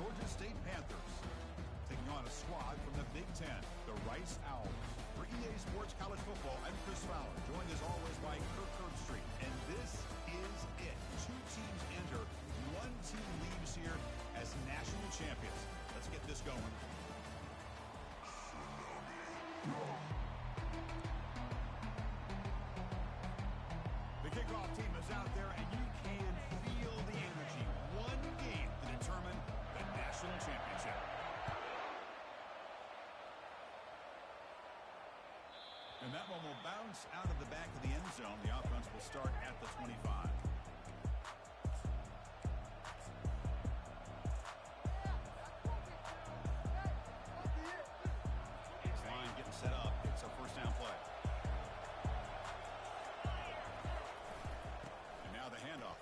Georgia State Panthers. Taking on a squad from the Big Ten, the Rice Owls. For EA Sports College Football, I'm Chris Fowler, joined as always by Kirk Herbstreit. And this is it. Two teams enter, one team leaves here as national champions. Let's get this going. The kickoff team is out there, and you can feel the energy. One game to determine the national championship. And that one will bounce out of the back of the end zone. The offense will start at the 25. This line getting set up. It's a first down play. And now the handoff.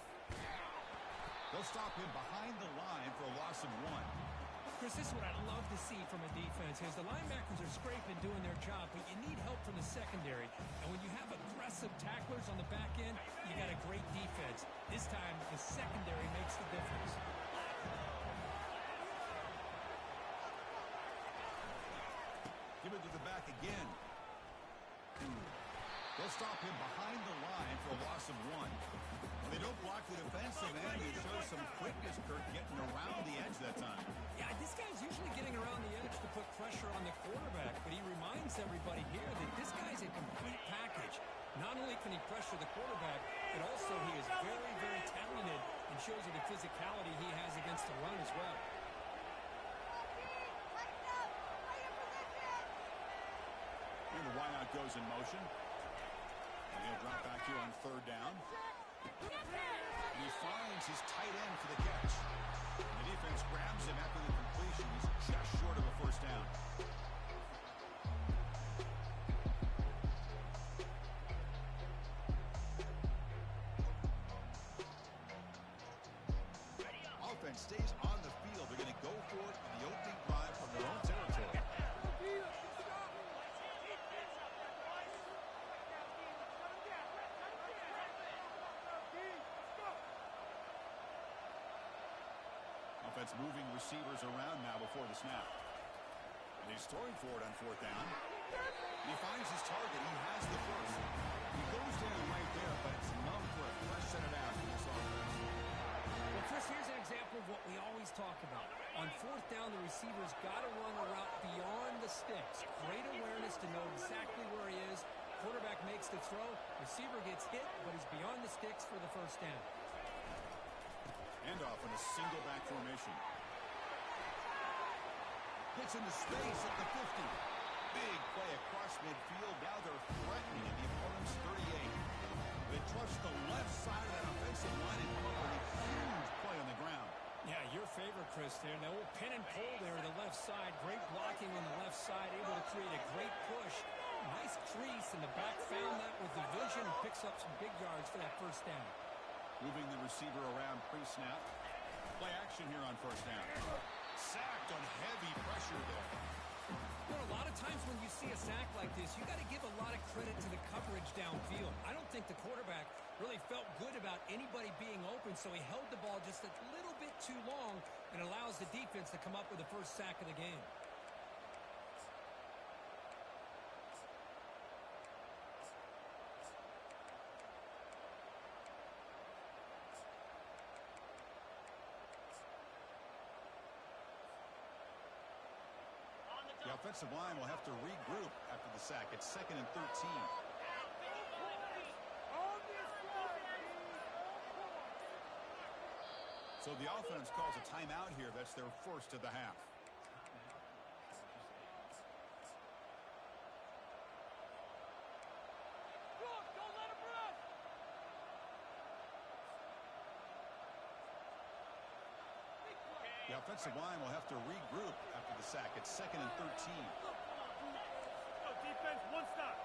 They'll stop him behind the line for a loss of 1. Chris, this is what I love to see from a defense is the linebackers are scraping, doing their job, but you need help from the secondary. And when you have aggressive tacklers on the back end, you got a great defense. This time, the secondary makes the difference. Give it to the back again. They'll stop him behind the line for a loss of 1. When they don't block the defensive end, he shows some quickness, Kirk, getting around the edge that time. Yeah, this guy's usually getting around the edge to put pressure on the quarterback, but he reminds everybody here that this guy's a complete package. Not only can he pressure the quarterback, but also he is very, very talented and shows you the physicality he has against the run as well. Here the wideout goes in motion. And he'll drop back here on third down. And he finds his tight end for the catch. And the defense grabs him after the completion. He's just short of a first down. Offense stays on the field. They're going to go for it in the opening drive from their own territory. Offense moving receivers around now before the snap. And he's throwing for it on fourth down. And he finds his target. He has the first. He goes down right there, but it's enough for a fresh set of downs in this offense. Well, Chris, here's an example of what we always talk about. On fourth down, the receiver's got to run a route beyond the sticks. Great awareness to know exactly where he is. Quarterback makes the throw. Receiver gets hit, but he's beyond the sticks for the first down. Handoff in a single back formation. Hits into space at the 50. Big play across midfield. Now they're threatening at the opponent's 38. They trust the left side of that offensive line and come up with a huge play on the ground. Yeah, your favorite, Chris, there. The old pin and pull there to the left side. Great blocking on the left side. Able to create a great push. Nice crease, and the back found that with the vision and picks up some big yards for that first down. Moving the receiver around pre-snap. Play action here on first down. Sacked on heavy pressure there. You know, a lot of times when you see a sack like this, you got to give a lot of credit to the coverage downfield. I don't think the quarterback really felt good about anybody being open, so he held the ball just a little bit too long and allows the defense to come up with the first sack of the game. The offensive line will have to regroup after the sack. It's 2nd and 13. So the offense calls a timeout here. That's their first of the half. The offensive line will have to regroup after the sack. It's 2nd and 13. Go defense, one stop.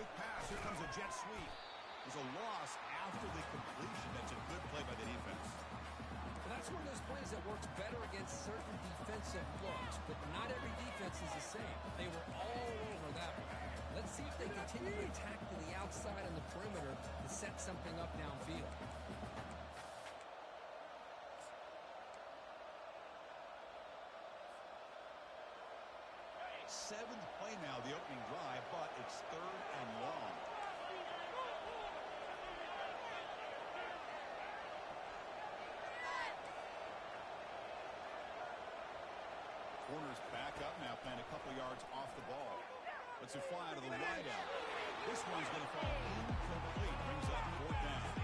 Quick pass. Here comes a jet sweep. There's a loss after the completion. That's a good play by the defense. Well, that's one of those plays that works better against certain defensive looks, but not every defense is the same. They were all over that one. Let's see if they continue to attack to the outside on the perimeter to set something up downfield. 7th play now, the opening drive, but it's 3rd and long. Corners back up now, playing a couple yards off the ball. Let's it fly to the wide out. This one's going to fall incomplete. Brings up 4th down.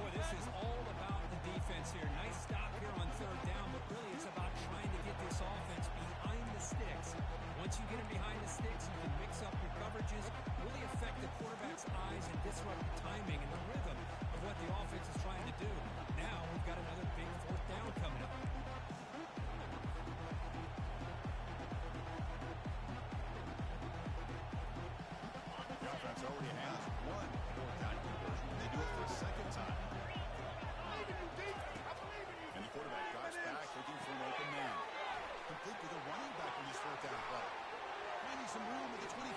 Boy, this is all about the defense here. Nice stop here on 3rd down, but really it's about trying to get this offense behind the sticks. Once you get them behind the sticks, you can mix up your coverages, really affect the quarterback's eyes and disrupt the timing and the rhythm of what the offense is trying to do. Now we've got another big 4th down coming up. The offense already has one 4th down conversion. They do it for a 2nd time. And the quarterback drops back, looking for an open man. Complete to the running back on this 4th down play. Finding some room at the 25.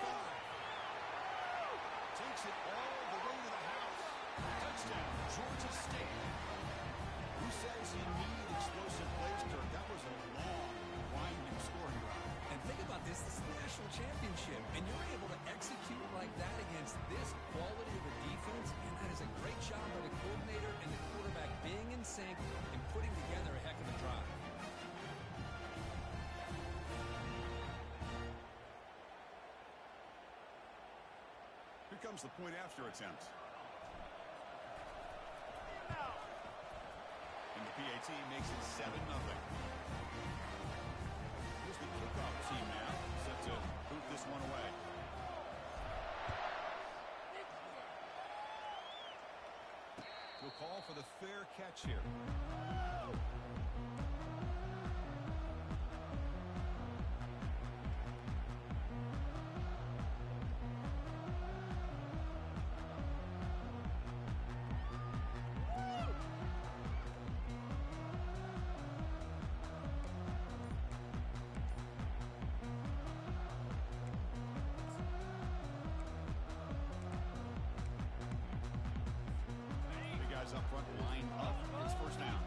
Takes it all the way to the house. Touchdown, Georgia State. Who says you need explosive plays, Kirk? That was a long, winding scoring drive. And think about this is the national championship, and you're able to execute like that against this quality of a defense, and that is a great job by the coordinator and the quarterback being in sync and putting together a heck of a drive. Here comes the point after attempt. And the PAT makes it 7-0. Here's the kickoff team now, set to boot this one away. We'll call for the fair catch here. Up front, line up. It's 1st down.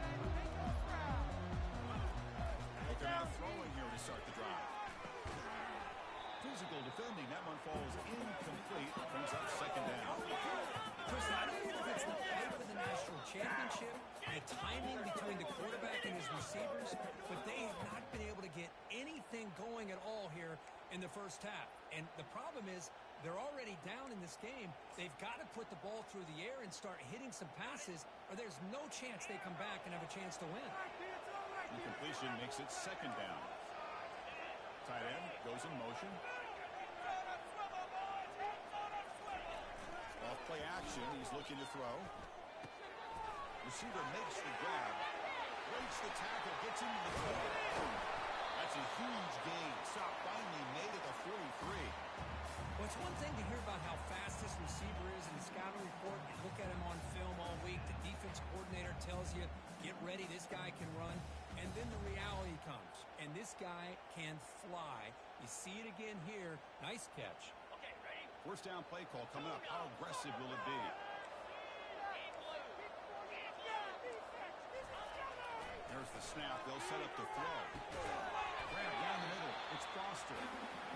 They're now throwing here to start the drive. Physical defending. That one falls incomplete. Brings up 2nd down. Chris, I don't know if it's the fight for the national championship, the timing between the quarterback and his receivers, but they have not been able to get anything going at all here in the 1st half. And the problem is, they're already down in this game. They've got to put the ball through the air and start hitting some passes, or there's no chance they come back and have a chance to win. Incompletion makes it 2nd down. Tight end goes in motion. Off play action. He's looking to throw. Receiver makes the grab. Breaks the tackle. Gets into the throw. That's a huge gain. Stop finally made it to 43. Well, it's one thing to hear about how fast this receiver is in the scouting report. You look at him on film all week. The defense coordinator tells you, get ready, this guy can run. And then the reality comes. And this guy can fly. You see it again here. Nice catch. Okay, ready? 1st down play call coming up. How aggressive will it be? There's the snap. They'll set up the throw. Grab down the middle. It's Foster.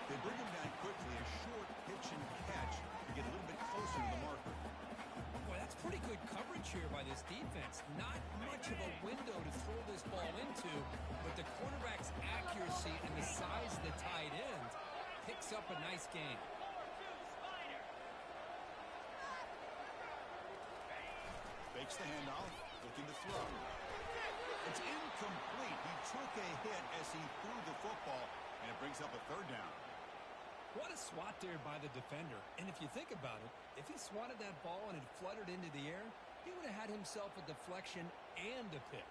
They bring him down quickly. A short pitch and catch to get a little bit closer to the marker. Boy, that's pretty good coverage here by this defense. Not much of a window to throw this ball into, but the quarterback's accuracy and the size of the tight end picks up a nice gain. Fakes the handoff, looking to throw. It's incomplete. He took a hit as he threw the football, and it brings up a 3rd down. What a swat there by the defender. And if you think about it, if he swatted that ball and it fluttered into the air, he would have had himself a deflection and a pick.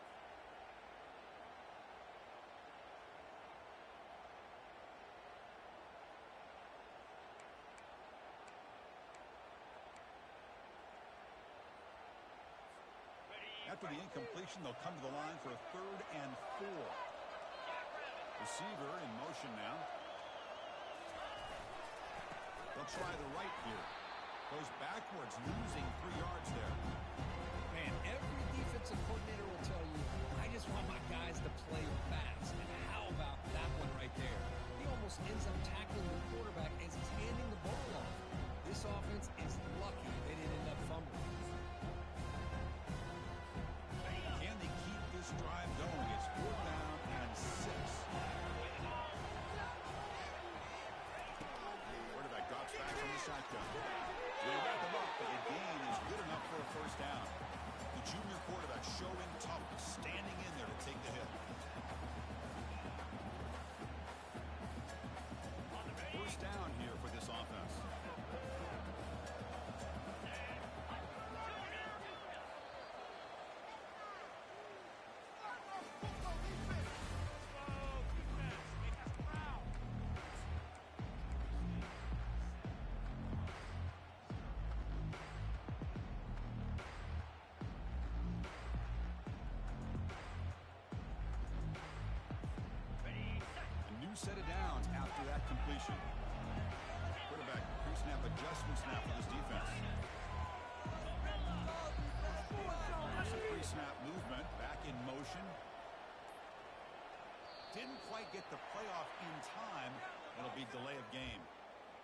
After the incompletion, they'll come to the line for a 3rd and 4. Receiver in motion now. They'll try the right here. Goes backwards, losing 3 yards there. Man, every defensive coordinator will tell you, I just want my guys to play fast. And how about that one right there? He almost almost ends up tackling the quarterback as he's handing the ball off. This offense is lucky they didn't end up fumbling. Can they keep this drive going? It's 4th down and 6. Quarterback drops back from the shotgun. They wrap him up, but the gain is good enough for a 1st down. The junior quarterback showing toughness, standing in there to take the hit. 1st down here for this offense. Set of downs after that completion. Quarterback pre-snap adjustment snap for this defense. Some pre-snap movement back in motion. Didn't quite get the playoff in time. It'll be delay of game.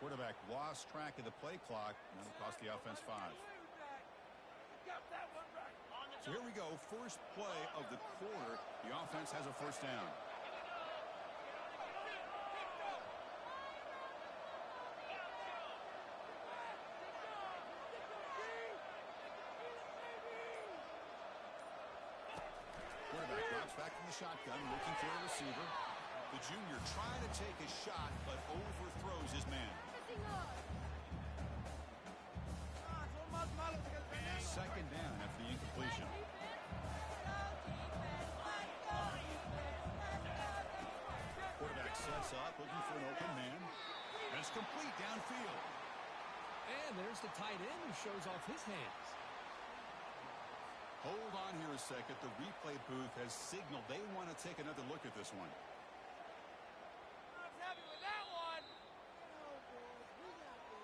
Quarterback lost track of the play clock, and it'll cost the offense 5. So here we go. First play of the quarter. The offense has a 1st down. Back from the shotgun, looking for a receiver. The junior trying to take a shot, but overthrows his man. 2nd down after the incompletion. Quarterback sets up, looking for an open man. And it's complete downfield. And there's the tight end who shows off his hands. Hold on here a second. The replay booth has signaled they want to take another look at this one.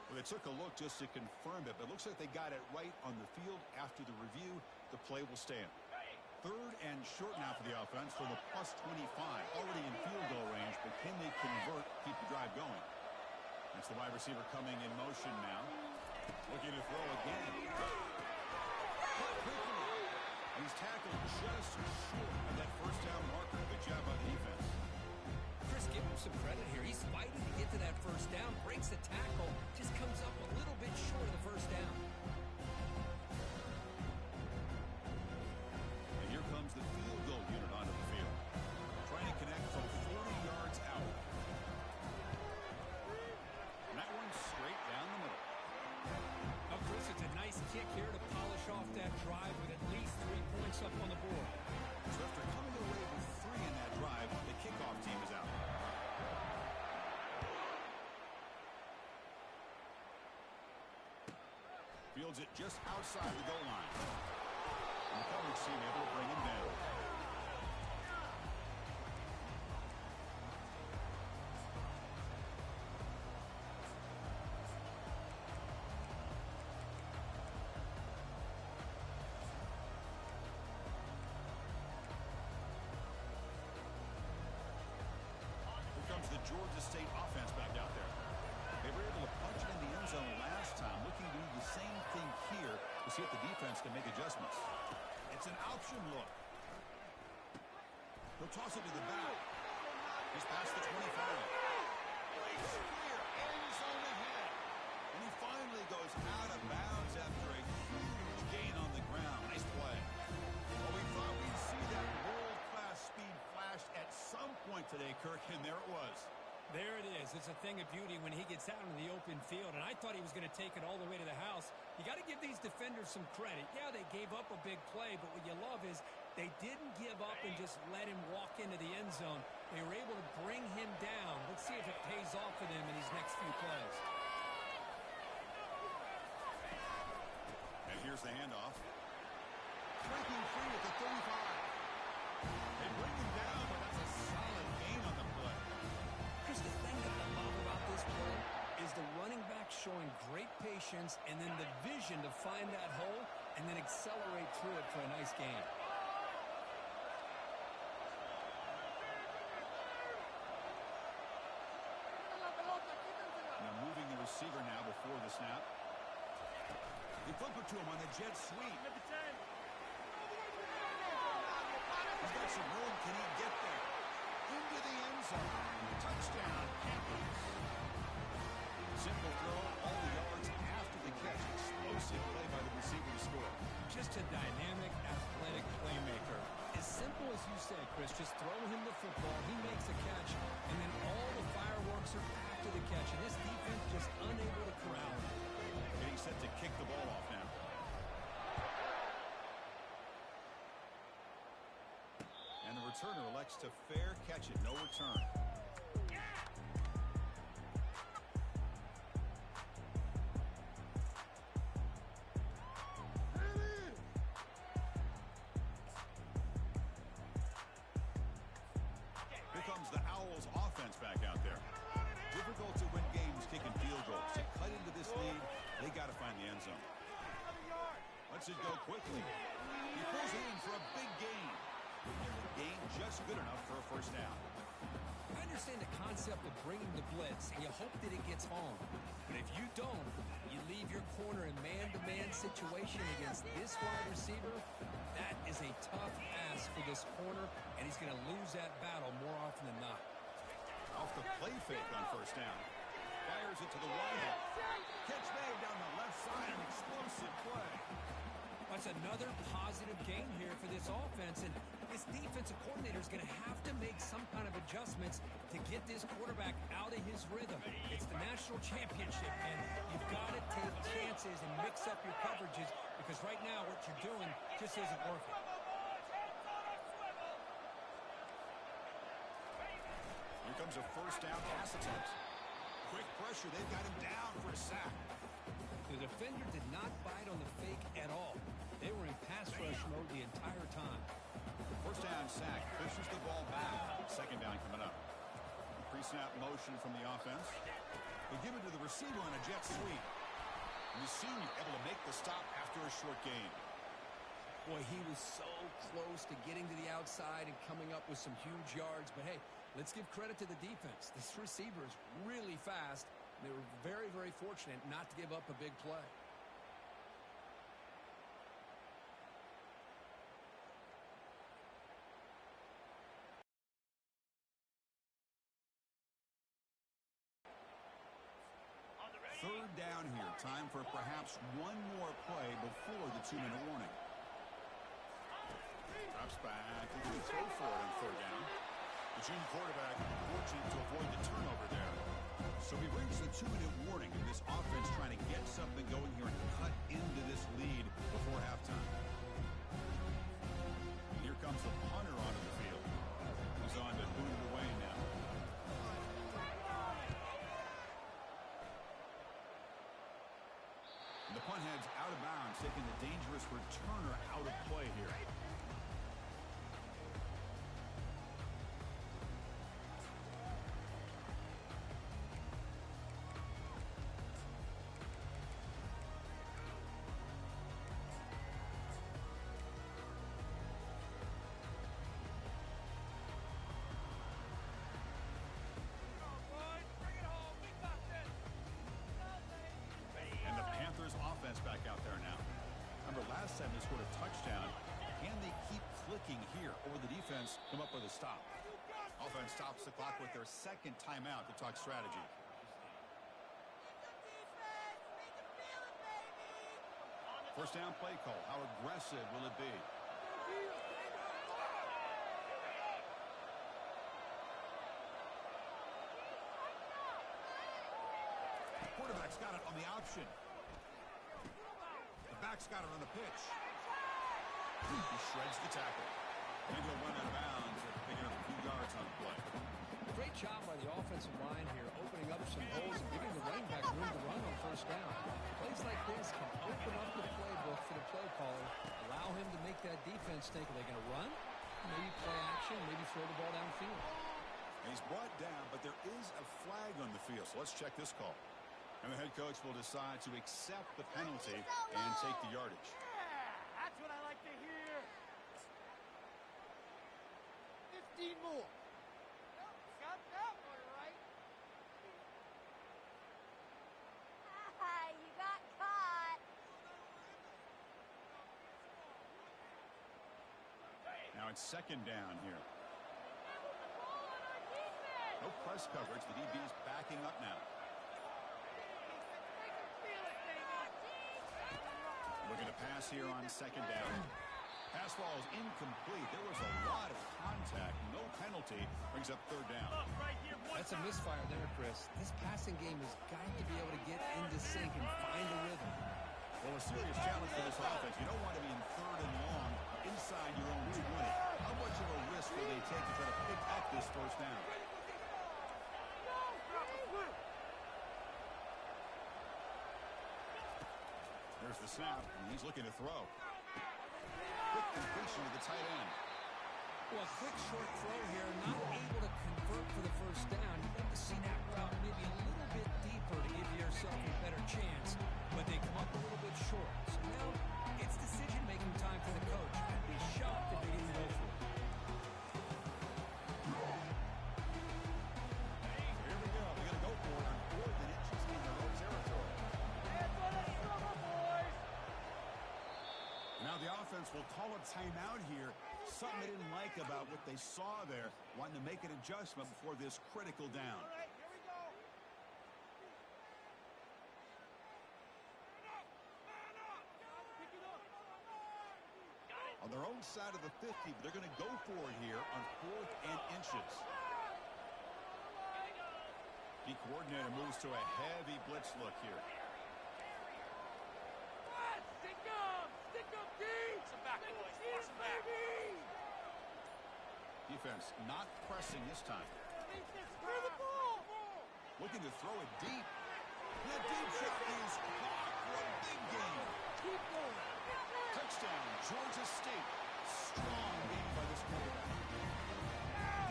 Well, they took a look just to confirm it, but it looks like they got it right on the field. After the review, the play will stand. 3rd and short now for the offense from the +25. Already in field goal range, but can they convert, keep the drive going? That's the wide receiver coming in motion now. Looking to throw again. He's tackled just short of that 1st down marker. Good job by the defense. Chris, give him some credit here. He's fighting to get to that 1st down, breaks the tackle, just comes up a little bit short of the 1st down. And here comes the field goal unit onto the field. Trying to connect from 40 yards out. And that one's straight down the middle. Now, Chris, it's a nice kick here to polish off that drive with at least 3 points up on the board. So after coming away with 3 in that drive, the kickoff team is out. Fields it just outside the goal line. And the coverage team able to bring him down. The Georgia State offense back out there. They were able to punch it in the end zone last time, looking to do the same thing here to see if the defense can make adjustments. It's an option look. He'll toss it to the back. He's past the 25. He's clear, end zone ahead. And he finally goes out of bounds after a huge gain on the ground. Nice play. Well, we thought we'd see that world-class speed flash at some point today, Kirk, and there it was. There it is. It's a thing of beauty when he gets out in the open field, and I thought he was going to take it all the way to the house. You got to give these defenders some credit. Yeah, they gave up a big play, but what you love is they didn't give up and just let him walk into the end zone. They were able to bring him down. Let's see if it pays off for them in these next few plays. And here's the handoff. Breaking free at the 35. They bring him down, but that's a solid gain on the play. Chris, the thing that I love about this play is the running back showing great patience and then the vision to find that hole and then accelerate through it for a nice gain. They flip it to him on the jet sweep. At the 10. He's got some room. Can he get there? Into the end zone. Touchdown, Panthers. Simple throw, all the yards after the catch. Explosive play by the receiver to score. Just a dynamic, athletic playmaker. As simple as you say, Chris, just throw him the football, he makes a catch, and then all the fireworks are after the catch. And this defense just unable to corral him. Getting set to kick the ball off now. And the returner elects to fair catch it, no return. Here comes the Owls offense back out there. Difficult to win games kicking field goals. To cut into this lead, they got to find the end zone. Lets it go quickly. He pulls it in for a big gain. And the gain just good enough for a first down. I understand the concept of bringing the blitz, and you hope that it gets home. But if you don't, you leave your corner in man-to-man situation against this wide receiver. That is a tough ask for this corner, and he's going to lose that battle more often than not. Off the play fake on first down. Fires it to the wide. Catch made down the left side. An explosive play. That's another positive gain here for this offense, and this defensive coordinator is going to have to make some kind of adjustments to get this quarterback out of his rhythm. It's the national championship, and you've got to take chances and mix up your coverages, because right now what you're doing just isn't working. Here comes a first down pass attempt. Quick pressure. They've got him down for a sack. The defender did not bite on the fake at all. They were in pass rush mode the entire time. First down sack. Pushes the ball back. Second down coming up. Pre-snap motion from the offense. They give it to the receiver on a jet sweep. And the senior able to make the stop after a short gain. Boy, he was so close to getting to the outside and coming up with some huge yards. But hey, let's give credit to the defense. This receiver is really fast. They were very, very fortunate not to give up a big play. Third down here. Time for perhaps one more play before the 2-minute warning. Drops back. He can throw for it on third down. The junior quarterback fortunate to avoid the turnover there. So he brings the 2-minute warning, and this offense trying to get something going here and cut into this lead before halftime. Here comes the punter onto the field. He's on to boot it away now. And the punt heads out of bounds, taking the dangerous returner out of play here. Offense back out there now. Remember, last time they scored a touchdown. Can they keep clicking here, or the defense come up with a stop? Offense stops the clock with their second timeout to talk strategy. First down play call. How aggressive will it be? Quarterback's got it on the option. The back's got it on the pitch. He shreds the tackle. Maybe he'll run out of bounds after picking up a few yards on the play. Great job by the offensive line here, opening up some holes and giving the running back room to run on first down. Plays like this can open up the playbook for the play caller, allow him to make that defense think, are they going to run? Maybe play action, maybe throw the ball downfield. And he's brought down, but there is a flag on the field, so let's check this call. And the head coach will decide to accept the penalty and take the yardage. Yeah, that's what I like to hear. 15 more. Got that one right. You got caught. on second down here. No press coverage. The DB's backing up now. Looking to pass here on second down. Pass ball is incomplete. There was a lot of contact. No penalty. Brings up third down. That's a misfire there, Chris. This passing game has got to be able to get into sync and find a rhythm. Well, a serious challenge for this offense. You don't want to be in third and long inside your own 20. How much of a risk will they take to try to pick up this first down? There's the snap, and he's looking to throw. Quick completion to the tight end. Well, quick short throw here, not able to convert for the first down. You want to see that route maybe a little bit deeper to give yourself a better chance, but they come up a little bit short. So now it's decision-making time for the coach. I'd be shocked if they didn't go for it. Here we go. They're going to go for it on 4th and inches in their own territory. Now the offense will call a timeout here. Something they didn't like about what they saw there. Wanting to make an adjustment before this critical down. All right, here we go. Pick it up. On their own side of the 50, but they're going to go for it here on 4th and inches. The coordinator moves to a heavy blitz look here. Stick up! Stick up, D! Some back, boys. Force them back. Defense not pressing this time. Throw the ball! Looking to throw it deep. The deep shot is caught for a big gain. Keep going. Touchdown, Georgia State. Strong game by this quarterback.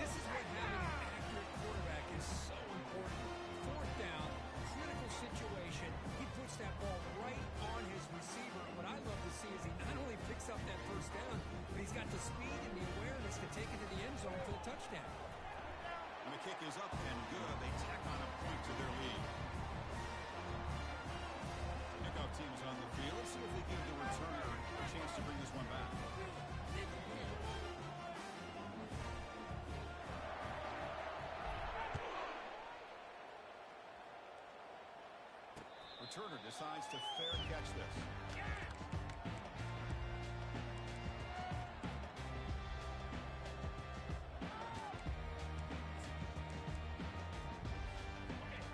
This is what having an accurate quarterback is so important. 4th down, critical situation. He puts that ball right on his receiver. What I love to see is he not only picks up that first down, but he's got the speed and the awareness to take it to the end zone for the touchdown. And the kick is up and good. They tack on a point to their lead. Kickoff team is on the field. Let's see if they give the returner a chance to bring this one back. Returner decides to fair catch this.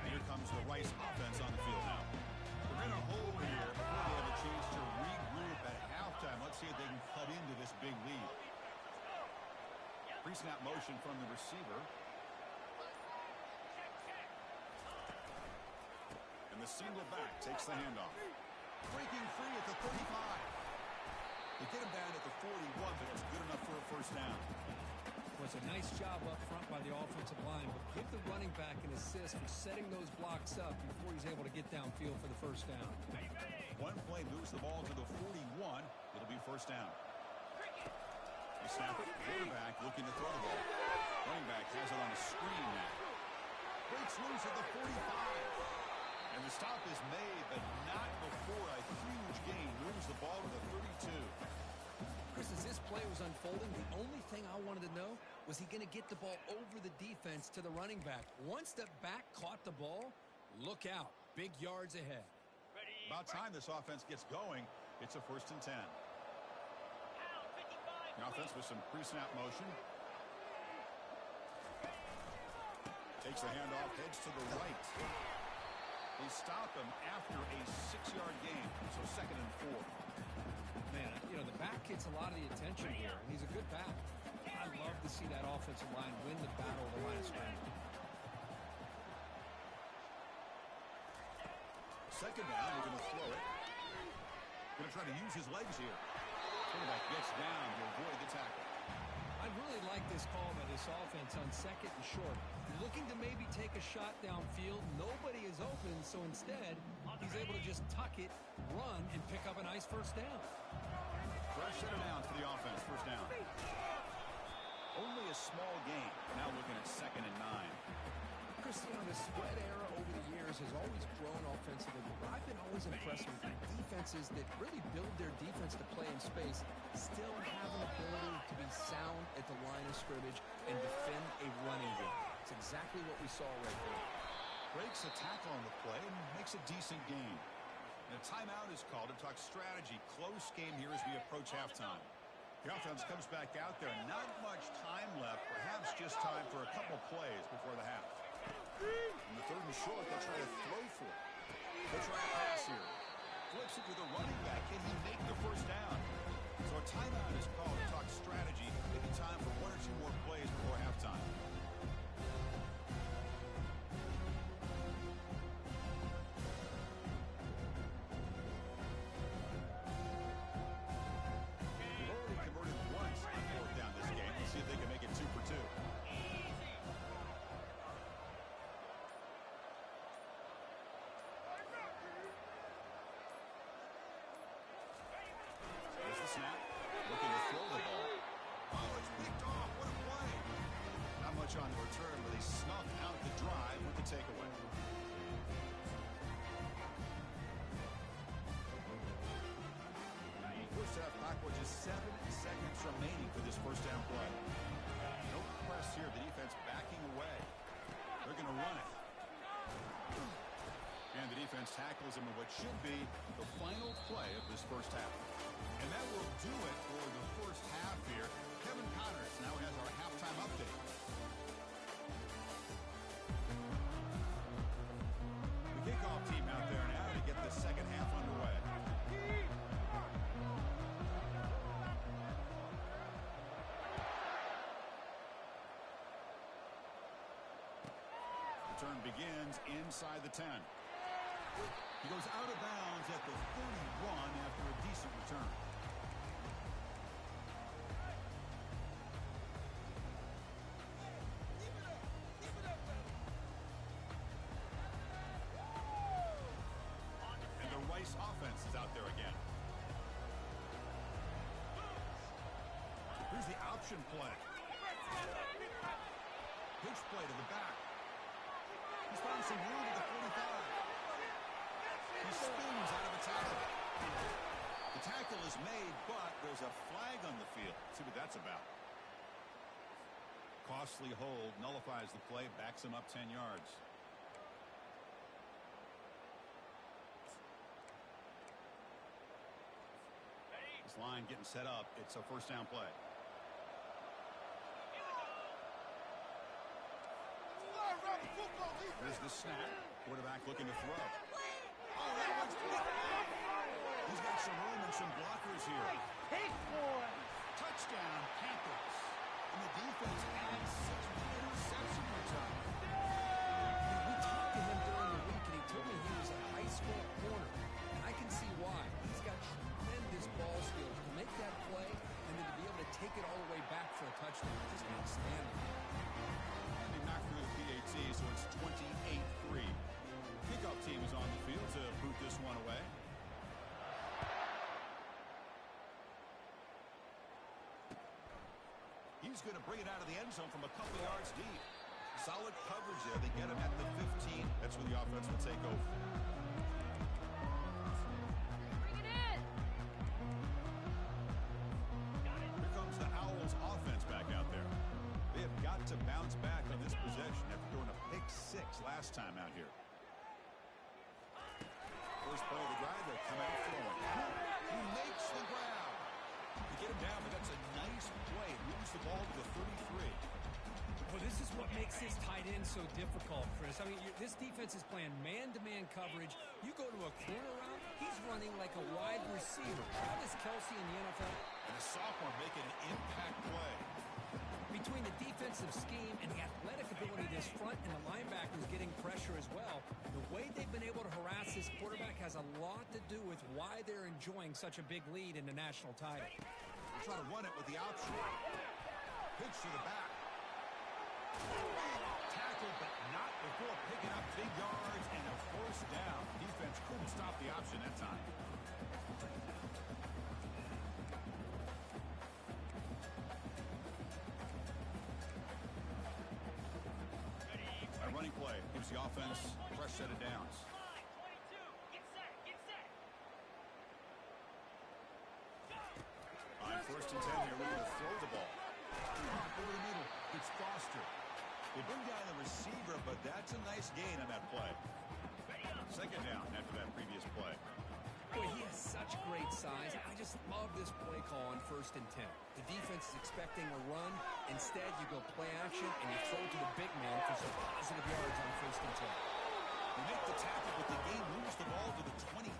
Here comes the Rice offense on the field now. They're in a hole here before they have a chance to regroup at halftime. Let's see if they can cut into this big lead. Pre-snap motion from the receiver. And the single back takes the handoff. Breaking free at the 35. They get him down at the 41, but it's good enough for a first down. Well, it's a nice job up front by the offensive line, but give the running back an assist for setting those blocks up before he's able to get downfield for the first down. One play moves the ball to the 41. It'll be first down. They snap it. Quarterback looking to throw the ball. Running back has it on a screen now. Breaks loose at the 45. And the stop is made, but not before a huge gain. Moves the ball to the 32. Chris, as this play was unfolding, the only thing I wanted to know was he going to get the ball over the defense to the running back. Once the back caught the ball, look out. Big yards ahead. About time this offense gets going. It's a 1st and 10. The offense with some pre-snap motion. Takes the handoff, heads to the right. They stop him after a 6-yard gain, so 2nd and 4. Man, you know, the back gets a lot of the attention here, and he's a good back. I love to see that offensive line win the battle of the line of scrimmage. 2nd down, they're going to throw it. Going to try to use his legs here. Quarterback gets down to avoid the tackle. I really like this call by this offense on 2nd and short. Looking to maybe take a shot downfield. Nobody is open, so instead, he's able to just tuck it, run, and pick up a nice first down. Fresh set of downs for the offense. First down. Only a small gain. Now looking at 2nd and 9. interesting, the spread era over the years has always grown offensively, but I've been always impressed with defenses that really build their defense to play in space, still have an ability to be sound at the line of scrimmage and defend a running game. It's exactly what we saw right there. Breaks a tackle on the play and makes a decent gain. And a timeout is called to talk strategy. Close game here as we approach halftime. The offense comes back out there. Not much time left. Perhaps just time for a couple plays before the half. In the third and short, they'll try to throw for it. They'll try a pass here. Flips it to the running back. Can he make the first down? So a timeout is called to talk strategy. Maybe time for one or two more plays before halftime. Snap, looking to throw the ball. Oh, it's picked off. What a play. Not much on the return, but they snuff out the drive with the takeaway. First half clock, with just 7 seconds remaining for this first down play. No press here. The defense backing away. They're going to run it. And the defense tackles him in what should be the final play of this first half. And that will do it for the first half here. Kevin Connors now has our halftime update. The kickoff team out there now to get the second half underway. Return begins inside the 10. He goes out of bounds at the 31 after a decent return. And the Rice offense is out there again. Here's the option play. Pitch play to the back. He's found some room at the 45. He spins out of a tackle. The tackle is made, but there's a flag on the field. Let's see what that's about. Costly hold nullifies the play, backs him up 10 yards. This line getting set up. It's a first down play. There's the snap. Quarterback looking to throw. Oh, that one's he's got some room and some blockers here. Touchdown, Panthers. And the defense adds 6 interception return. We talked to him during the week, and he told me he was a high school corner. And I can see why. He's got tremendous ball skills to make that play and then to be able to take it all the way back for a touchdown. Just outstanding. And they knocked through the PAT, so it's 28-3. Kickoff team is on the field to boot this one away. He's going to bring it out of the end zone from a couple yards deep. Solid coverage there. They get him at the 15. That's where the offense will take over. Bring it in. Here comes the Owls offense back out there. They have got to bounce back on this possession after throwing a pick 6 last time out here. First play of the drive, they'll come out throwing. He makes the grab. They get him down, but that's a nice play. Moves the ball to the 33. Well, this is what makes this tight end so difficult, Chris. I mean, this defense is playing man-to-man coverage. You go to a corner route, he's running like a wide receiver. Travis Kelce in the NFL. And a sophomore making an impact play. Between the defensive scheme and the athletic ability of this front and the linebackers getting pressure as well, the way they've been able to harass this quarterback has a lot to do with why they're enjoying such a big lead in the national title. They're trying to run it with the option. Pitch to the back. Tackle, but not before picking up big yards and a first down. Defense couldn't stop the option that time. Running play. Gives the offense a fresh set of downs. On 1st and 10 here, we're going to throw the ball. Over the middle, it's Foster. They bring down the receiver, but that's a nice gain on that play. 2nd down after that previous play. Boy, he has such great size. I just love this play call on 1st and 10. The defense is expecting a run. Instead, you go play action, and you throw to the big man for some positive yards on 1st and 10. They make the tackle, but the game moves the ball to the 28.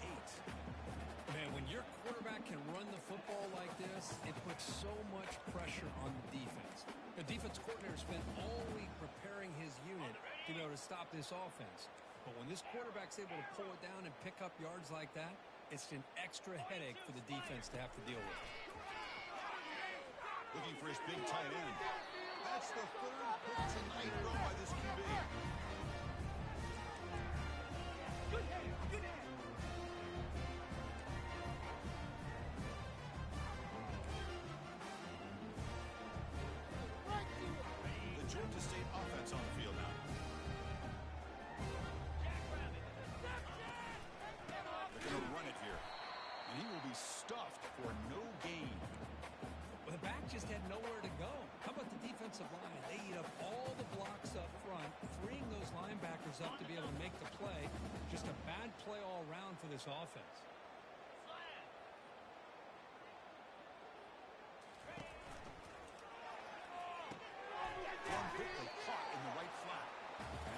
Man, when your quarterback can run the football like this, it puts so much pressure on the defense. The defense coordinator spent all week preparing his unit to be able to stop this offense. But when this quarterback's able to pull it down and pick up yards like that, it's an extra headache for the defense to have to deal with. Looking for his big tight end. That's the 3rd pick tonight thrown by this QB. Good hand, good hand. The Georgia State offense on the field now. They're going to run it here. And he will be stuffed for no gain. Well, the back just had nowhere to go. How about the defensive line? They eat up all the blocks up front, freeing those linebackers up to be able to make the play. Just a bad play all around for this offense. Thrown quickly, caught in the right flat.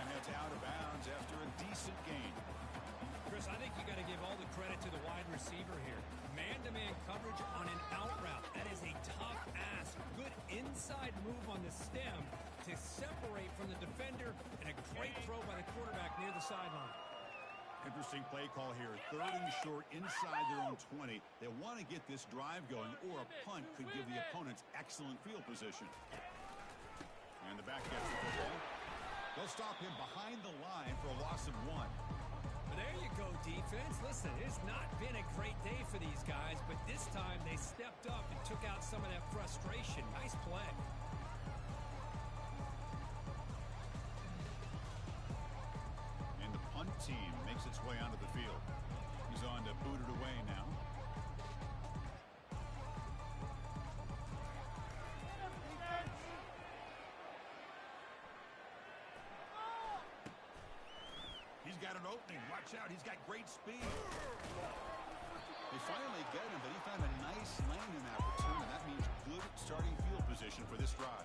And heads out of bounds after a decent gain. Chris, I think you got to give all the credit to the wide receiver here. Man-to-man coverage on an out route. That is a tough ask. Good inside move on the stem to separate from the defender, and a great throw by the quarterback near the sideline. Interesting play call here. 3rd and short inside their own 20. They want to get this drive going, or a punt could give the opponents excellent field position. And the back gets the football. They'll stop him behind the line for a loss of 1. There you go, defense. Listen, it's not been a great day for these guys, but this time they stepped up and took out some of that frustration. Nice play. And the punt team makes its way onto the field. He's on to boot it away now. He's got an opening. Watch out. He's got great speed. They finally get him, but he found a nice lane in that return, and that means good starting field position for this drive.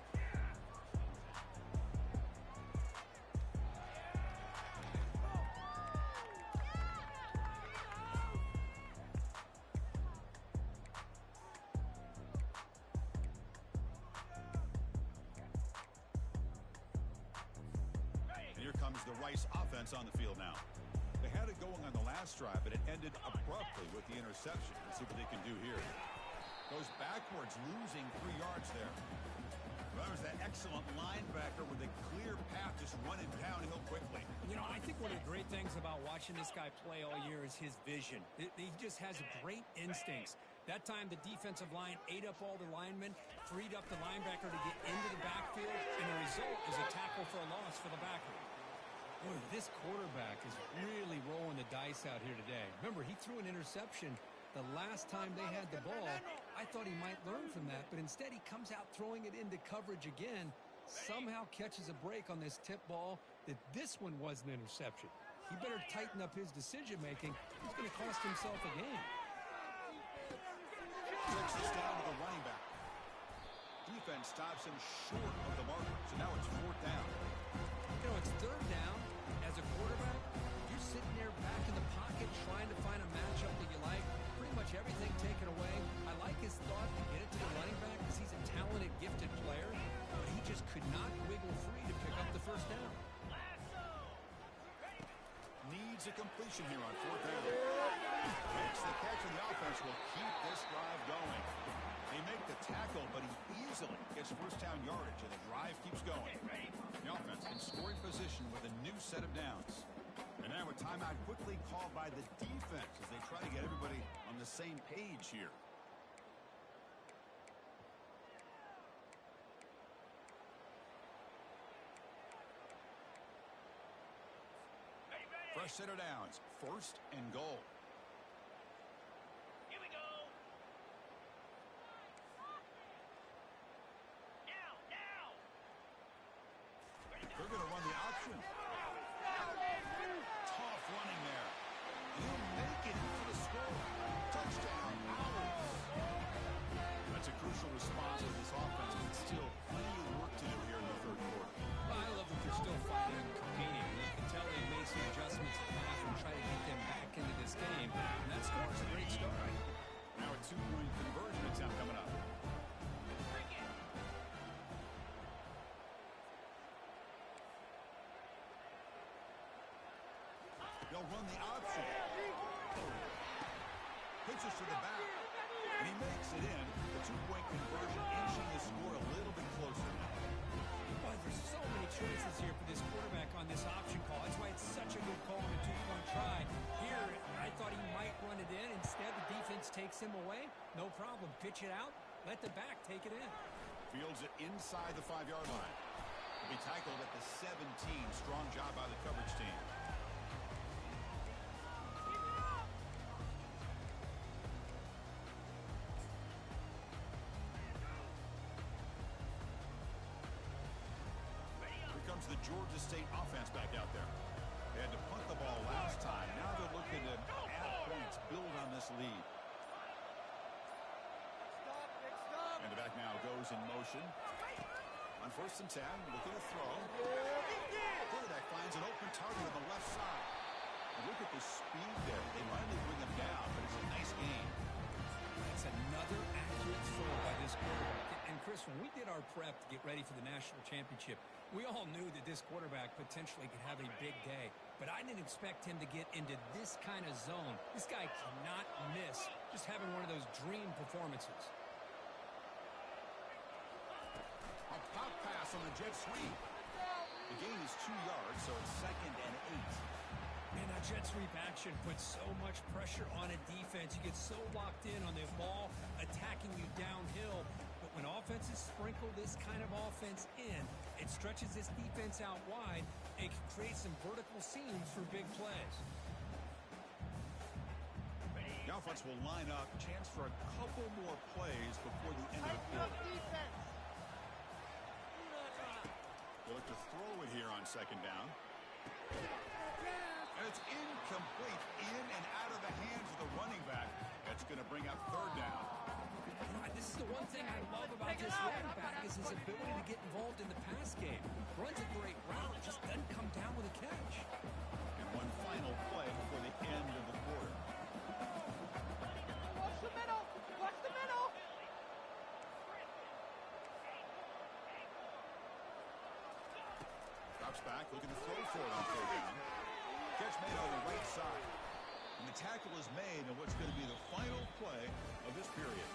And here comes the Rice offense on the field now. They had it going on the last drive, but it ended abruptly with the interception. Let's see what they can do here. Goes backwards, losing 3 yards there. Well, that was that excellent linebacker with a clear path, just running downhill quickly. You know, I think one of the great things about watching this guy play all year is his vision. He just has great instincts. That time, the defensive line ate up all the linemen, freed up the linebacker to get into the backfield, and the result is a tackle for a loss for the backer. Boy, this quarterback is really rolling the dice out here today. Remember, he threw an interception the last time they had the ball. I thought he might learn from that, but instead he comes out throwing it into coverage again, somehow catches a break on this tip ball that this one was an interception. He better tighten up his decision-making. He's going to cost himself a game. Flicks this down to the running back. Defense stops him short of the marker, so now it's 4th down. You know, it's 3rd down. As a quarterback, you're sitting there back in the pocket trying to find a matchup that you like. Pretty much everything taken away. I like his thought to get it to the running back because he's a talented, gifted player, but he just could not wiggle free to pick up the 1st down. Needs a completion here on 4th down. Makes the catch, and the offense will keep this drive going. They make the tackle, but he easily gets 1st down yardage, and the drive keeps going. The offense in scoring position with a new set of downs. And now a timeout quickly called by the defense as they try to get everybody on the same page here. our set of downs. 1st and goal. Here we go. Now. They're going to run the option. Tough running there. He'll make it for the score. Touchdown, Owls. That's a crucial response as this offense, but still plenty of work to do here in the 3rd quarter. I love that they're still fighting and competing. You can tell they made some adjustments at half and try to get them back into this game. And that score is a great start. Now a 2-point conversion attempt coming up. They'll run the option. Pitches to the back. And he makes it in. The 2-point conversion inching the score a little bit closer now. Boy, there's so many choices here for this quarterback on this option call. That's why it's such a good call on a 2-point try. Here, I thought he might run it in. Instead, the defense takes him away. No problem. Pitch it out. Let the back take it in. Fields it inside the 5-yard line. He'll be tackled at the 17. Strong job by the coverage team. The Georgia State offense back out there. They had to punt the ball last time. Now they're looking to add points, build on this lead. And the back now goes in motion. On 1st and 10, looking to throw. Quarterback finds an open target on the left side. And look at the speed there. They finally bring him down, but it's a nice game. That's another accurate throw by this quarterback. And Chris, when we did our prep to get ready for the national championship, we all knew that this quarterback potentially could have a big day. But I didn't expect him to get into this kind of zone. This guy cannot miss just having one of those dream performances. A pop pass on the jet sweep. The gain is 2 yards, so it's 2nd and 8. Man, that jet sweep action puts so much pressure on a defense. You get so locked in on the ball attacking you downhill. But when offenses sprinkle this kind of offense in, it stretches this defense out wide and can create some vertical seams for big plays. The offense will line up. Chance for a couple more plays before the end of the quarter. They look to throw it here on 2nd down. And it's incomplete. In and out of the hands of the running back. That's going to bring up 3rd down. This is the one thing I love about this running back is his ability to get involved in the pass game. Runs a great route, just doesn't come down with a catch. And one final play before the end of the quarter. Watch the middle. Watch the middle. Drops back, looking to throw for it on 3rd down. Catch made on the right side. And the tackle is made on what's going to be the final play of this period.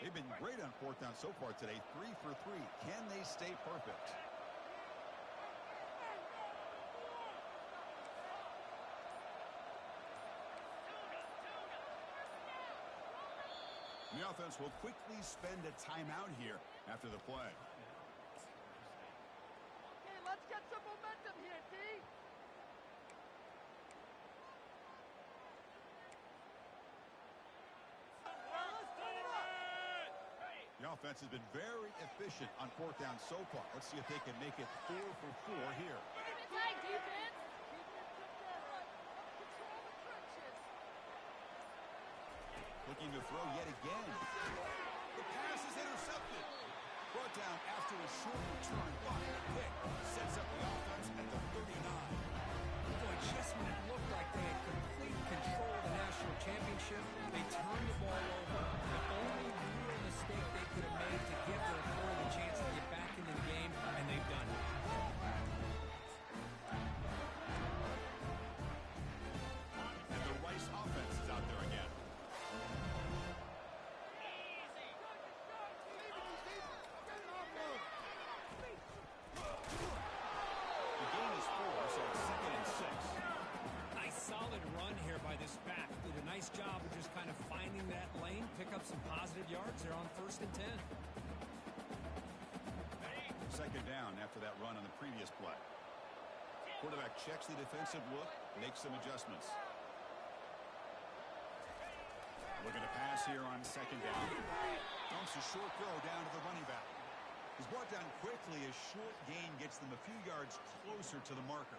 They've been great on 4th down so far today. 3 for 3. Can they stay perfect? The offense will quickly spend a timeout here after the play. Okay, let's get some momentum here, D. The offense has been very efficient on 4th down so far. Let's see if they can make it 4 for 4 here. Defense. Defense. Control the trenches. Looking to throw yet again. The pass is intercepted. Brought down after a short return, but the pick sets up the offense at the 39. Boy, just when it looked like they had complete control of the national championship, they turned the ball over. The only real mistake they could have made to give their opponent a chance to get back into the game, and they've done it. And the Rice offense is out there again. The game is 4, so it's 2nd that lane, pick up some positive yards there on 1st and 10. Second down after that run on the previous play. Quarterback checks the defensive look, makes some adjustments. Looking to pass here on second down. Dumps a short throw down to the running back. He's brought down quickly. A short gain gets them a few yards closer to the marker.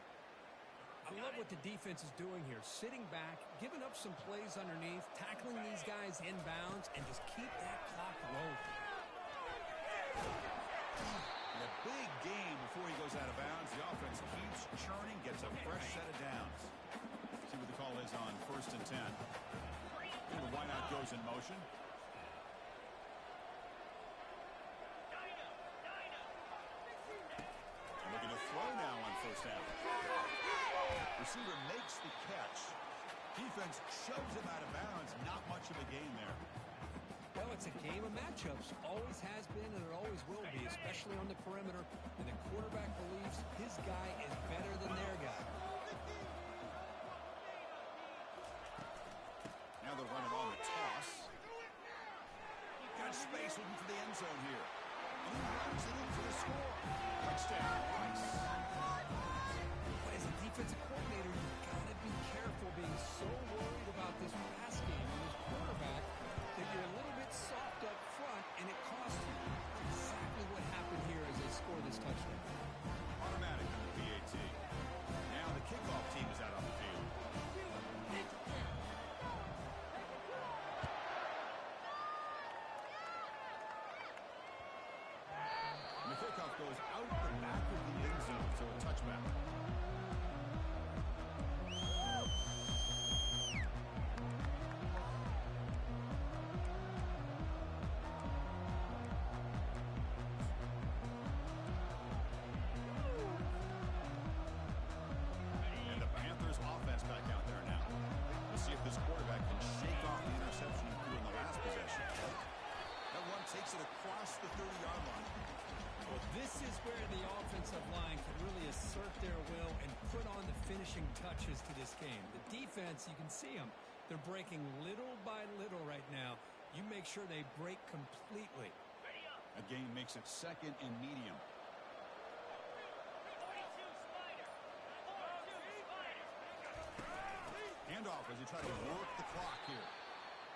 I love what the defense is doing here. Sitting back, giving up some plays underneath, tackling these guys inbounds, and just keep that clock rolling. And a big gain before he goes out of bounds. The offense keeps churning, gets a fresh set of downs. See what the call is on 1st and 10. And the wideout goes in motion. Looking to throw now on 1st down. Receiver makes the catch. Defense shoves him out of bounds. Not much of a gain there. Well, it's a game of matchups. Always has been and it always will be, especially on the perimeter. And the quarterback believes his guy is better than their guy. Now they'll run it on the toss. Got space looking for the end zone here. And he runs it in for the score. Touchdown, Rice. As a defensive coordinator, you've got to be careful being so worried about this pass game and this quarterback that you're a little bit soft up front and it costs you. Exactly what happened here as they score this touchdown. Automatic on the PAT. Now the kickoff team is out on the field. And the kickoff goes out the back of the end zone, so a touchback. And the Panthers offense back out there now. We'll see if this quarterback can shake off the interception he threw in the last possession. That one takes it across the 30-yard line. Well, this is where the offensive line can really assert their will and put on the finishing touches to this game. The defense, you can see them. They're breaking little by little right now. You make sure they break completely. A gain makes it 2nd and medium. Handoff as they try to work the clock here.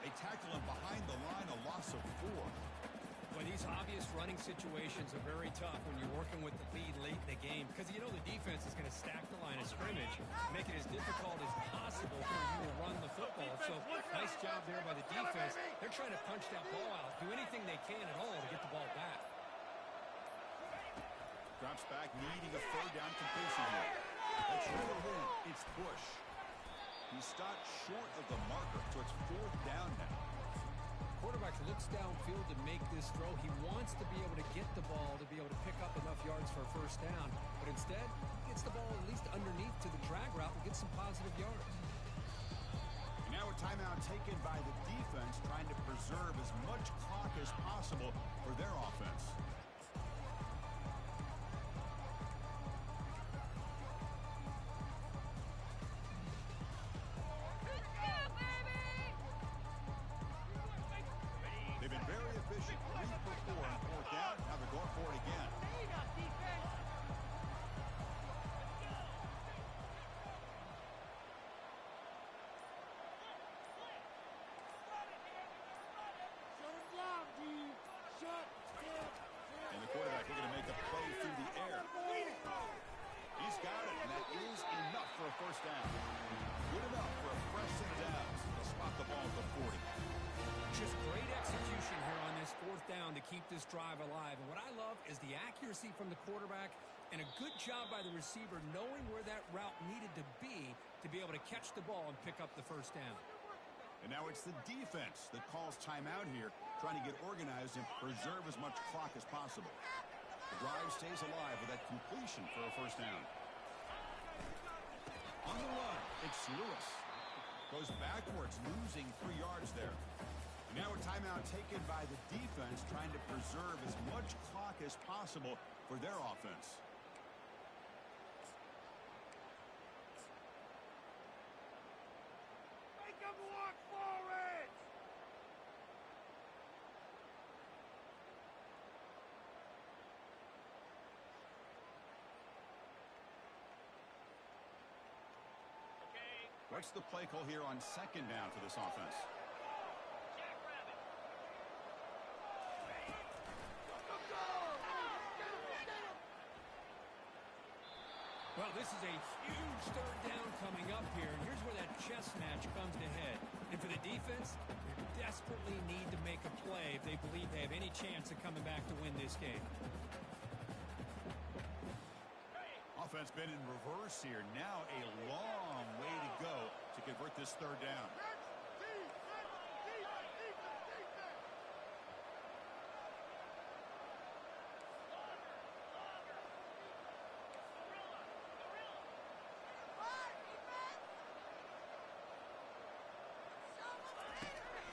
They tackle him behind the line, a loss of 4. Well, these obvious running situations are very tough when you're working with the lead late in the game because you know the defense is going to stack the line of scrimmage, make it as difficult as possible for you to run the football. So nice job there by the defense. They're trying to punch that ball out, do anything they can at all to get the ball back. Drops back, needing a 3rd down completion here. That's reeled in. It's Bush. He stopped short of the marker, so it's 4th down now. Quarterback looks downfield to make this throw. He wants to be able to get the ball to be able to pick up enough yards for a 1st down. But instead, he gets the ball at least underneath to the drag route and get some positive yards. And now a timeout taken by the defense, trying to preserve as much clock as possible for their offense. They've been very efficient, 3 for 4 on 4th down. Now they're going for it again. And the quarterback looking to make a play through the air. He's got it, and that is enough for a 1st down. Good enough for a fresh set of downs. They'll spot the ball at the 40. Just great execution here on this 4th down to keep this drive alive. And what I love is the accuracy from the quarterback and a good job by the receiver knowing where that route needed to be able to catch the ball and pick up the 1st down. And now it's the defense that calls timeout here, trying to get organized and preserve as much clock as possible. The drive stays alive with that completion for a 1st down. On the run, it's Lewis. Goes backwards, losing 3 yards there. And now a timeout taken by the defense, trying to preserve as much clock as possible for their offense. Make him walk forward! What's the play call here on second down for this offense? Well, this is a huge third down coming up here, and here's where that chess match comes to head. And for the defense, they desperately need to make a play if they believe they have any chance of coming back to win this game. Offense been in reverse here. Now a long way to go to convert this third down.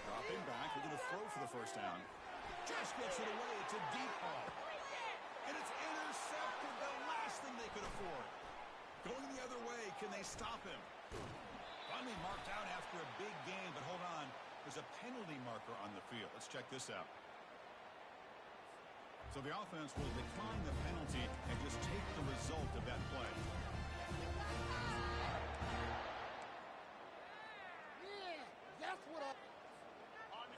Dropping back, we're going to throw for the first down. Just gets it away. It's a deep ball. And it's intercepted, the last thing they could afford. Going the other way, can they stop him? Finally marked out after a big game, but hold on. There's a penalty marker on the field. Let's check this out. So the offense will decline the penalty and just take the result of that play.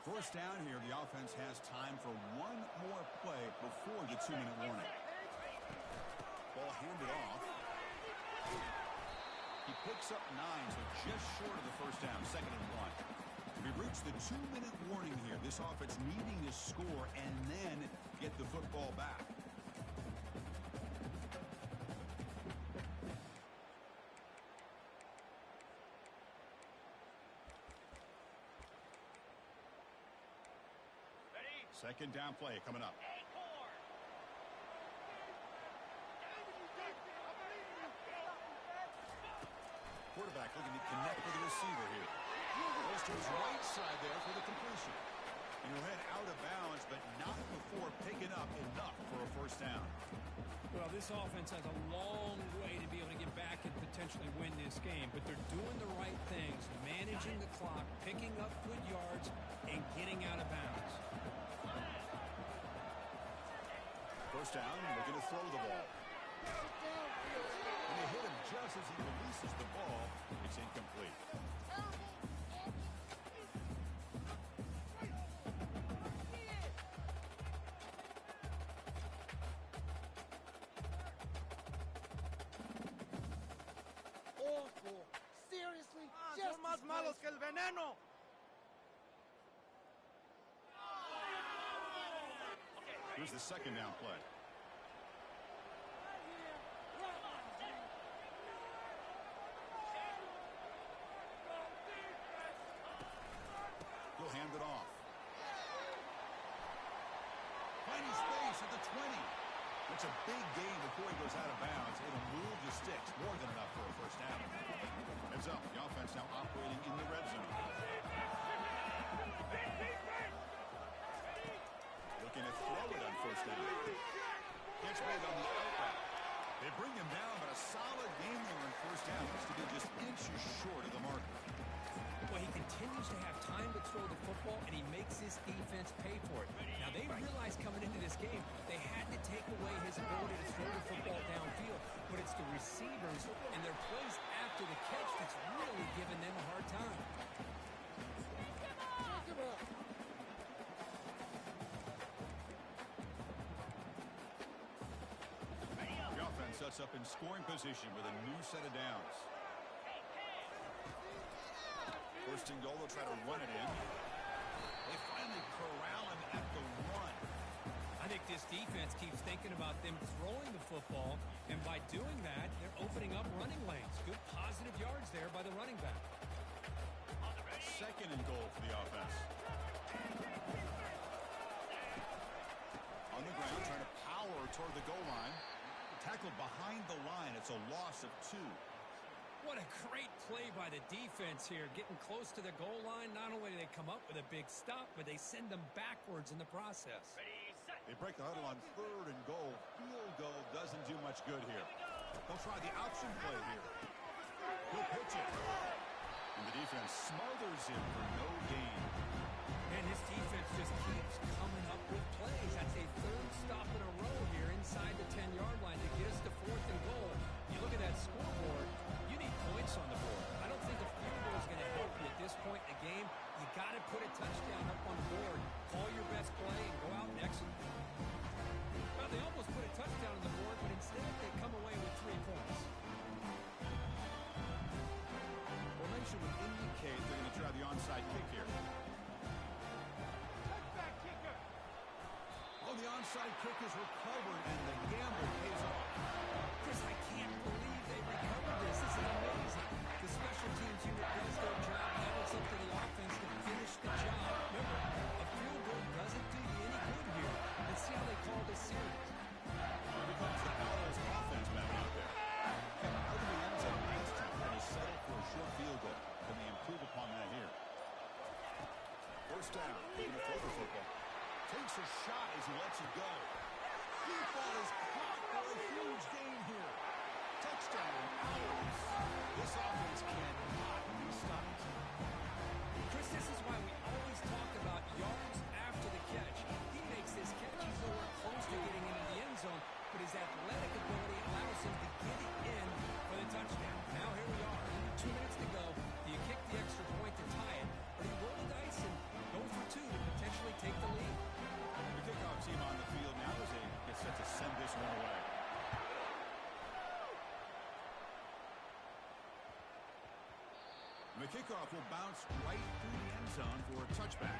First down here, the offense has time for one more play before the 2-minute warning. Ball handed off. He picks up 9, so just short of the first down, 2nd and 1. We reach the 2-minute warning here. This offense needing to score and then get the football back. Second down play coming up. Quarterback looking to connect with the receiver here. Goes to his right side there for the completion. And he'll head out of bounds, but not before picking up enough for a first down. Well, this offense has a long way to be able to get back and potentially win this game, but they're doing the right things, managing the clock, picking up good yards, and getting out of bounds. First down, looking to throw the ball. And they hit him just as he releases the ball. It's incomplete. Awful. Seriously? Son más malos que el veneno. Here's the second down play. He'll hand it off. Finding space at the 20. It's a big gain before he goes out of bounds. It'll move the sticks. More than enough for a first down. Heads up. The offense now operating in the red zone. Looking to throw it on first down. Gets made on the outright. They bring him down, but a solid game there on first down. Looks to be just inches short of the marker. Well, he continues to have time to throw the football, and he makes his defense pay for it. Now, they realized coming into this game they had to take away his ability to throw the football downfield, but it's the receivers and their plays after the catch that's really giving them a hard time. The offense sets up in scoring position with a new set of downs. First and goal, they'll try to run it in. They finally corral him at the run. I think this defense keeps thinking about them throwing the football, and by doing that, they're opening up running lanes. Good positive yards there by the running back. Second and goal for the offense. On the ground, trying to power toward the goal line. Tackled behind the line. It's a loss of 2. What a great play by the defense here. Getting close to the goal line, not only do they come up with a big stop, but they send them backwards in the process. They break the huddle on third and goal. Field goal doesn't do much good here. They'll try the option play here. He'll pitch it. And the defense smothers him for no gain. And his defense just keeps coming up with plays. That's a third stop in a row here inside the 10-yard line to get us to 4th and goal. You look at that scoreboard, you need points on the board. I don't think a field touchdown up on the board, call your best play and go out and execute. Well, they almost put a touchdown on the board, but instead they come away with 3 points. Formation would indicate they're going to try the onside kick here. Touchback kicker. Oh, the onside kick is recovered, and the gamble pays off. Chris, I can't believe they recovered this. This is amazing. The special teams unit does their job, now it's up to the offense to finish the job. Remember, a field goal doesn't do you any good here. Let's see how they call this series. Here comes the Owls offense back out there. Kept out of the end zone last time. Going to settle for a short field goal. Can they improve upon that here? First down. Going to throw the football. Takes a shot as he lets it go. Deep ball is caught for a huge gain here. Touchdown, Owls. This offense cannot be stopped. Chris, this is why we always talk about yards after the catch. He makes this catch. He's nowhere close to getting into the end zone, but his athletic ability allows him to get it in for the touchdown. Now here we are, under 2 minutes to go. Do you kick the extra point to tie it, or do you roll the dice and go for 2 to potentially take the lead? The kickoff team on the field now as they get set to send this one away. The kickoff will bounce right through the end zone for a touchback.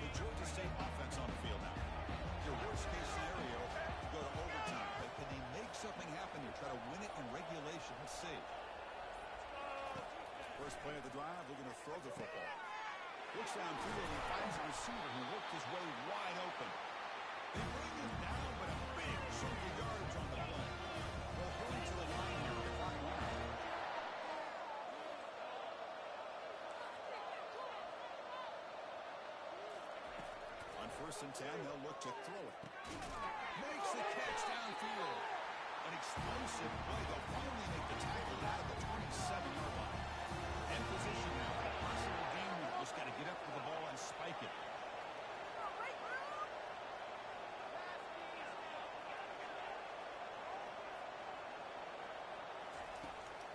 The Georgia State offense on the field now. Your worst case scenario, you go to overtime. But can they make something happen here? Try to win it in regulation. Let's see. First play of the drive, they're going to throw the football. Looks downfield and finds a receiver who worked his way wide open. They bring him down, but a big chunk of yards on the play. They'll hurry to the line here with the clock running. On 1st and 10, they'll look to throw it. Makes the catch downfield. An explosive play. They'll finally make the tackle out of the 27-yard line. In position now. A possible game winner. Just got to get up to the ball and spike it.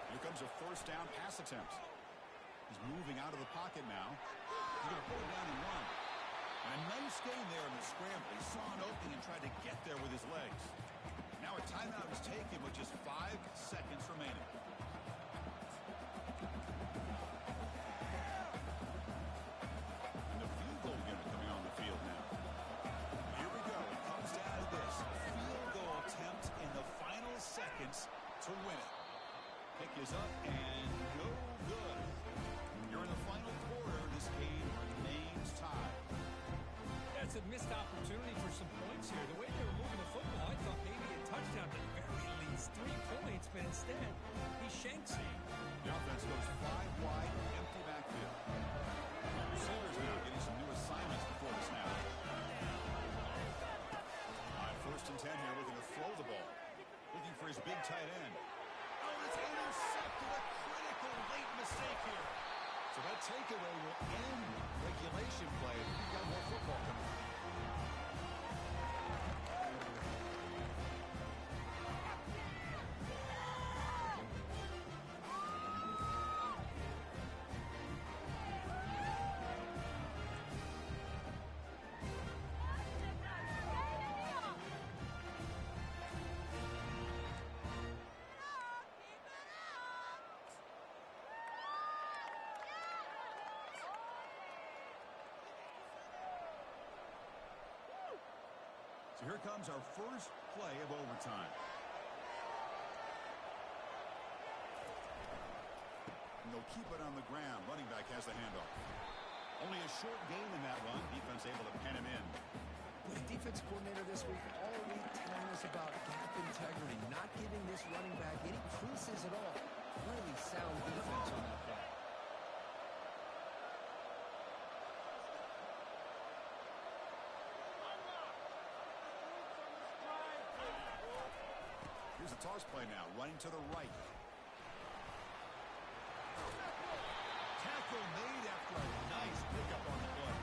Here comes a 1st down pass attempt. He's moving out of the pocket now. He's going to pull it down and run. And a nice gain there in the scramble. He saw an opening and tried to get there with his legs. Now a timeout is taken with just 5 seconds remaining. And the field goal unit coming on the field now. Here we go. It comes down to this. A field goal attempt in the final seconds to win it. Kick is up and no good. You're in the final quarter. This game remains tied. That's a missed opportunity for some points here. The way they were moving the football, I thought maybe a touchdown, but at the very least 3 points, but instead he shanks it. The offense goes 5 wide, empty backfield. Receivers now getting some new assignments before the snap. On 1st and 10 here, looking to throw the ball. Looking for his big tight end. Oh, it's intercepted. A critical late mistake here. So that takeaway will end regulation play. We've got more football coming. So here comes our first play of overtime. And they'll keep it on the ground. Running back has the handoff. Only a short gain in that run. Defense able to pen him in. The defense coordinator this week all week telling us about gap integrity, not giving this running back any creases at all. Really sound defense on that play. Here's a toss play now, running to the right. Tackle made after a nice pickup on the play.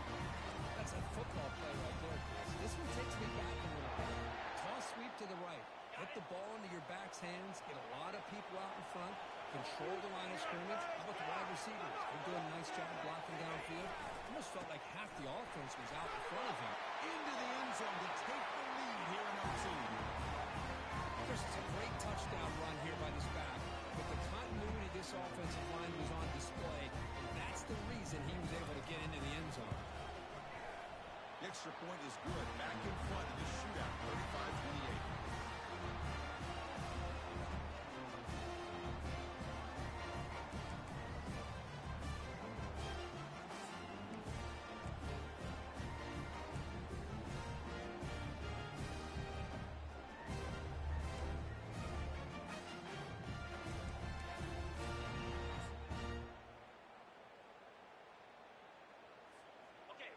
control the line of scrimmage. How about the wide receivers? They're doing a nice job blocking downfield. Almost felt like half the offense was out in front of him. Into the end zone to take the lead here in OT. Chris, it's a great touchdown run here by this back. But the continuity this offensive line was on display, and that's the reason he was able to get into the end zone. The extra point is good. Back in front in this shootout, 35-28.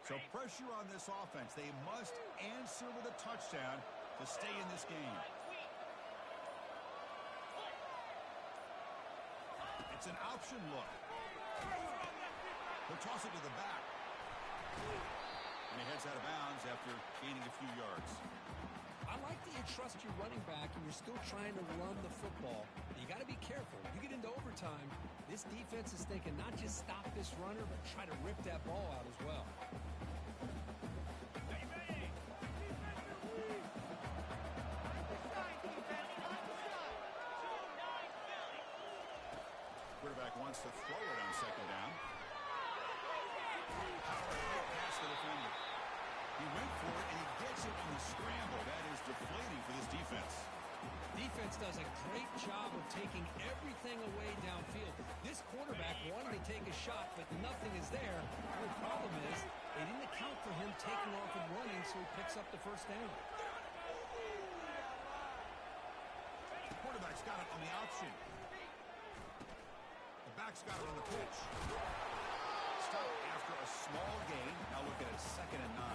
So pressure on this offense. They must answer with a touchdown to stay in this game. It's an option look. He'll toss it to the back. And he heads out of bounds after gaining a few yards. I like that you trust your running back and you're still trying to run the football. You got to be careful. You get into overtime, this defense is thinking not just stop this runner, but try to rip that ball out as well. Quarterback wants to throw it on second down. Power hit past the defender. He went for it, and he gets it on the scramble. That is deflating for this defense. Defense does a great job of taking everything away downfield. This quarterback wanted to take a shot, but nothing is there. The problem is they didn't account for him taking off and running, so he picks up the first down. The quarterback's got it on the option. The back's got it on the pitch. Stop after a small gain. Now look at it, 2nd and 9.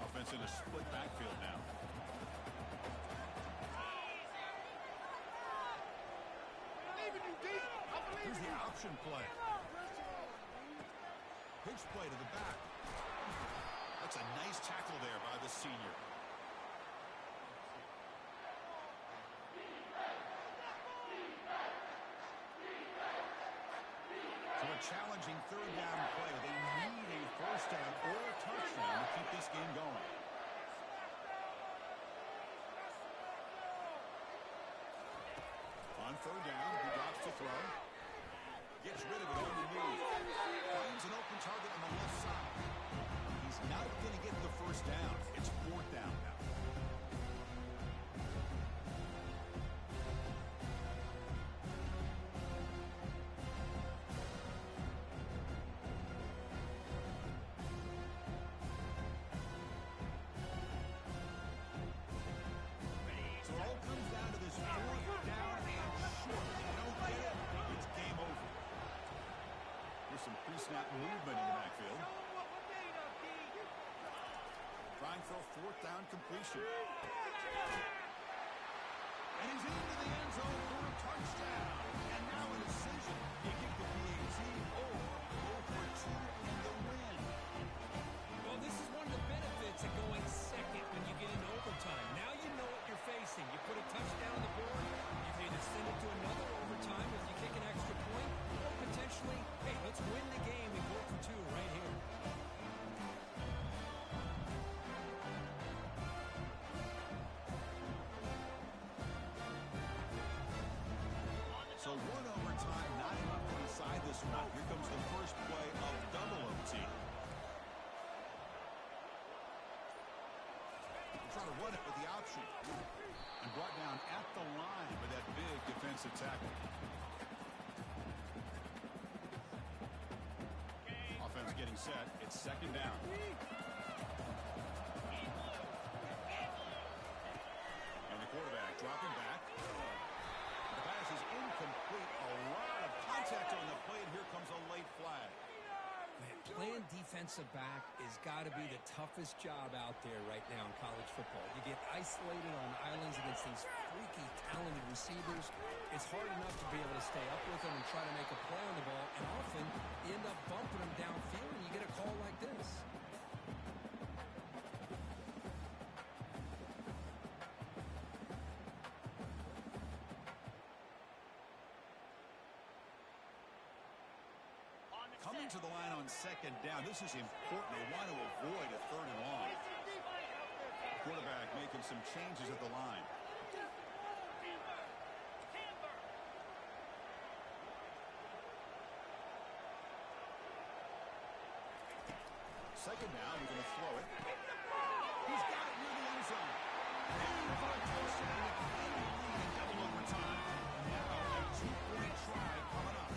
Offense in a split backfield now. Here's the option play. Pitch play to the back. That's a nice tackle there by the senior. So a challenging 3rd down play. They need a first down or a touchdown to keep this game going. On 3rd down, he drops to throw. Gets rid of it on the move. Finds an open target on the left side. He's not going to get the first down. It's 4th down now. So it all comes down to this 4th down and short. If you don't get it, it's game over. There's some pre-snap movement in the backfield. Trying for a 4th down completion. And he's into the end zone for a touchdown. And now a decision. You kick the PAT or go for 2 in the win. Well, this is one of the benefits of going second when you get into overtime. Now you know what you're facing. You put a touchdown on the board, you can either send it to another overtime if you kick an extra point, or potentially, hey, let's win the game and go for 2 right here. So 1 overtime, not enough to decide this one. Here comes the first play of double OT. Try to run it with the option. And brought down at the line with that big defensive tackle. Offense getting set. It's 2nd down. And the quarterback dropping back. The pass is incomplete. A lot of contact on the play, and here comes a late flag. Man, playing defensive back has got to be the toughest job out there right now in college football. You get isolated on islands against these freaky, talented talented receivers, it's hard enough to be able to stay up with them and try to make a play on the ball, and often you end up bumping them downfield and you get a call like this. Coming to the line on second down, this is important. They want to avoid a third and long. Quarterback making some changes at the line. Second down, he's going to throw it. He's got it near the end zone. And for a touchdown, a clean lead in double overtime. Now a two-point try coming up.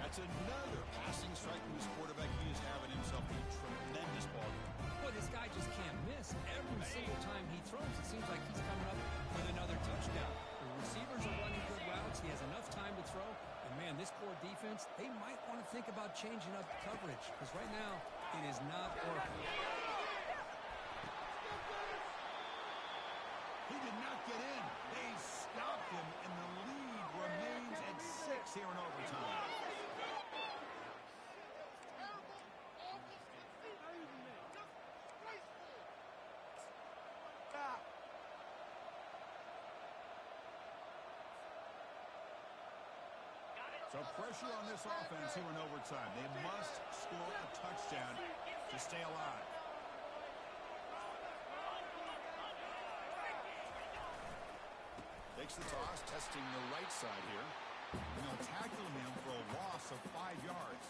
That's another passing strike from his quarterback. He is having himself a tremendous ball game. Boy, this guy just can't miss. Every single time he throws, it seems like he's coming up with another touchdown. The receivers are running good routes. He has enough time to throw. And, man, this core defense, they might want to think about changing up coverage because right now it is not working. He did not get in. They stopped him, and the lead remains at 6 here in overtime. So pressure on this offense here in overtime. They must score a touchdown to stay alive. Takes the toss, testing the right side here. And they'll tackle him for a loss of 5 yards.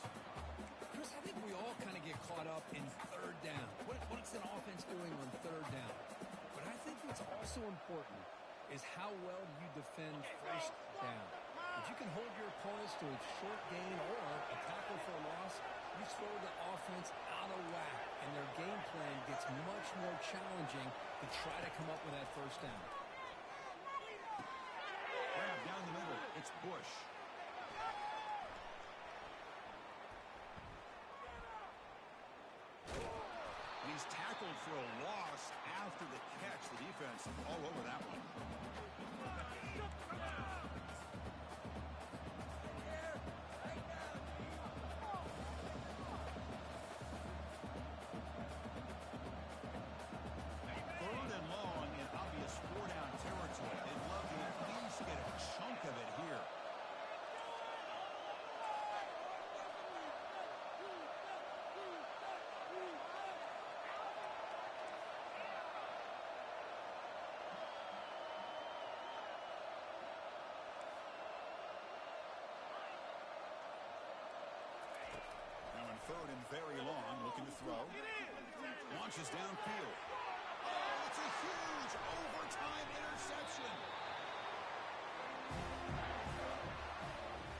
Chris, I think we all kind of get caught up in third down. What's an offense doing on third down? But I think what's also important is how well you defend first down. If you can hold your opponents to a short gain or a tackle for a loss, you throw the offense out of whack, and their game plan gets much more challenging to try to come up with that first down. Grab down the middle. It's Bush. He's tackled for a loss after the catch. The defense all over that one. Third and long in obvious four-down territory. They'd love to at least get a chunk of it here. Now in third and very long, looking to throw. Launches downfield. Oh, it's a huge overtime interception.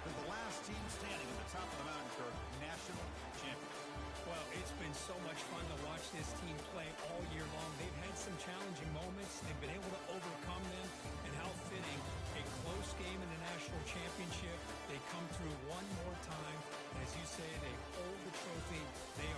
They're the last team standing at the top of the mountain for national champions. Well, it's been so much fun to watch this team play all year long. They've had some challenging moments. They've been able to overcome them. And how fitting, a close game in the national championship. They come through one more time. As you say, they hold the trophy. They